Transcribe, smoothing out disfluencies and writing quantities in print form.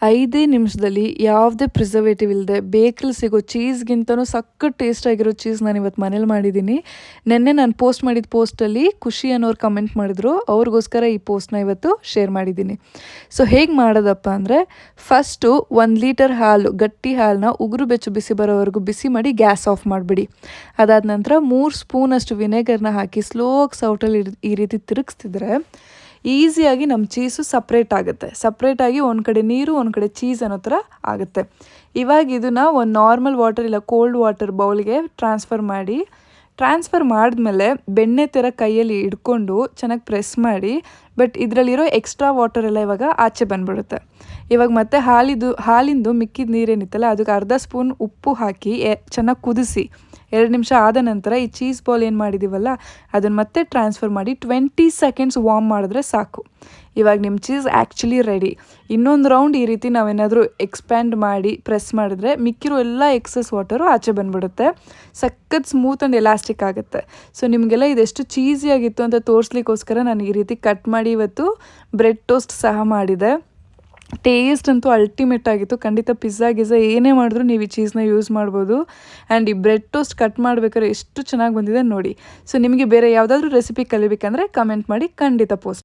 5 ನಿಮಿಷದಲ್ಲಿ ಯಾವುದೇ ಪ್ರಿಸರ್ವೇಟಿವ್ ಇಲ್ಲದೆ ಬೇಕಲ್ಲಿ ಸಿಗೋ ಚೀಸ್ಗಿಂತನೂ ಸಖತ್ ಟೇಸ್ಟ್ ಆಗಿರೋ ಚೀಸ್ ನಾನು ಇವತ್ತು ಮನೇಲಿ ಮಾಡಿದ್ದೀನಿ. ನೆನ್ನೆ ನಾನು ಪೋಸ್ಟ್ ಮಾಡಿದ ಪೋಸ್ಟಲ್ಲಿ ಖುಷಿ ಅನ್ನೋರು ಕಮೆಂಟ್ ಮಾಡಿದ್ರು, ಅವ್ರಿಗೋಸ್ಕರ ಈ ಪೋಸ್ಟ್ನ ಇವತ್ತು ಶೇರ್ ಮಾಡಿದ್ದೀನಿ. ಸೊ ಹೇಗೆ ಮಾಡೋದಪ್ಪ ಅಂದರೆ, ಫಸ್ಟು 1 ಲೀಟರ್ ಹಾಲು, ಗಟ್ಟಿ ಹಾಲನ್ನ ಉಗುರು ಬೆಚ್ಚು ಬಿಸಿ ಬರೋವರೆಗೂ ಬಿಸಿ ಮಾಡಿ ಗ್ಯಾಸ್ ಆಫ್ ಮಾಡಿಬಿಡಿ. ಅದಾದ ನಂತರ 3 ಸ್ಪೂನಷ್ಟು ವಿನೆಗರ್ನ ಹಾಕಿ ಸ್ಲೋಗಿ ಸೌಟಲ್ಲಿ ಈ ರೀತಿ ತಿರುಗಿಸ್ತಿದ್ರೆ ಈಸಿಯಾಗಿ ನಮ್ಮ ಚೀಸು ಸಪ್ರೇಟಾಗಿ ಒಂದು ಕಡೆ ನೀರು ಒಂದು ಕಡೆ ಚೀಸ್ ಅನ್ನೋ ಥರ ಆಗುತ್ತೆ. ಇವಾಗ ಇದನ್ನು ಒಂದು ನಾರ್ಮಲ್ ವಾಟರ್ ಇಲ್ಲ ಕೋಲ್ಡ್ ವಾಟರ್ ಬೌಲ್ಗೆ ಟ್ರಾನ್ಸ್ಫರ್ ಮಾಡಿದ್ಮೇಲೆ ಬೆಣ್ಣೆ ಥರ ಕೈಯಲ್ಲಿ ಹಿಡ್ಕೊಂಡು ಚೆನ್ನಾಗಿ ಪ್ರೆಸ್ ಮಾಡಿ, ಬಟ್ ಇದರಲ್ಲಿರೋ ಎಕ್ಸ್ಟ್ರಾ ವಾಟರ್ ಎಲ್ಲ ಇವಾಗ ಆಚೆ ಬಂದ್ಬಿಡುತ್ತೆ. ಇವಾಗ ಮತ್ತೆ ಹಾಲಿಂದು ಮಿಕ್ಕಿದ ನೀರೇನಿತ್ತಲ್ಲ ಅದಕ್ಕೆ ಅರ್ಧ ಸ್ಪೂನ್ ಉಪ್ಪು ಹಾಕಿ ಚೆನ್ನಾಗಿ ಕುದಿಸಿ 2 ನಿಮಿಷ ಆದ ನಂತರ ಈ ಚೀಸ್ ಬಾಲ್ ಏನು ಮಾಡಿದ್ದೀವಲ್ಲ ಅದನ್ನು ಮತ್ತೆ ಟ್ರಾನ್ಸ್ಫರ್ ಮಾಡಿ 20 ಸೆಕೆಂಡ್ಸ್ ವಾರ್ಮ್ ಮಾಡಿದ್ರೆ ಸಾಕು. ಇವಾಗ ನಿಮ್ಮ ಚೀಸ್ ಆ್ಯಕ್ಚುಲಿ ರೆಡಿ. ಇನ್ನೊಂದು ರೌಂಡ್ ಈ ರೀತಿ ನಾವೇನಾದರೂ ಎಕ್ಸ್ಪ್ಯಾಂಡ್ ಮಾಡಿ ಪ್ರೆಸ್ ಮಾಡಿದ್ರೆ ಮಿಕ್ಕಿರೋ ಎಲ್ಲ ಎಕ್ಸಸ್ ವಾಟರು ಆಚೆ ಬಂದುಬಿಡುತ್ತೆ. ಸಖತ್ ಸ್ಮೂತ್ ಆ್ಯಂಡ್ ಎಲಾಸ್ಟಿಕ್ ಆಗುತ್ತೆ. ಸೊ ನಿಮಗೆಲ್ಲ ಇದೆಷ್ಟು ಚೀಸಿಯಾಗಿತ್ತು ಅಂತ ತೋರಿಸ್ಲಿಕ್ಕೋಸ್ಕರ ನಾನು ಈ ರೀತಿ ಕಟ್ ಮಾಡಿ ಇವತ್ತು ಬ್ರೆಡ್ ಟೋಸ್ಟ್ ಸಹ ಮಾಡಿದೆ. ಟೇಸ್ಟ್ ಅಂತೂ ಅಲ್ಟಿಮೇಟ್ ಆಗಿತ್ತು. ಖಂಡಿತ ಪಿಜ್ಜಾ ಏನೇ ಮಾಡಿದ್ರು ನೀವು ಈ ಚೀಸ್ನ ಯೂಸ್ ಮಾಡ್ಬೋದು. ಆ್ಯಂಡ್ ಈ ಬ್ರೆಡ್ ಟೋಸ್ಟ್ ಕಟ್ ಮಾಡಬೇಕಾದ್ರೆ ಎಷ್ಟು ಚೆನ್ನಾಗಿ ಬಂದಿದೆ ನೋಡಿ. ಸೊ ನಿಮಗೆ ಬೇರೆ ಯಾವುದಾದ್ರೂ ರೆಸಿಪಿ ಕಲಿಬೇಕಂದ್ರೆ ಕಮೆಂಟ್ ಮಾಡಿ, ಖಂಡಿತ ಪೋಸ್ಟ್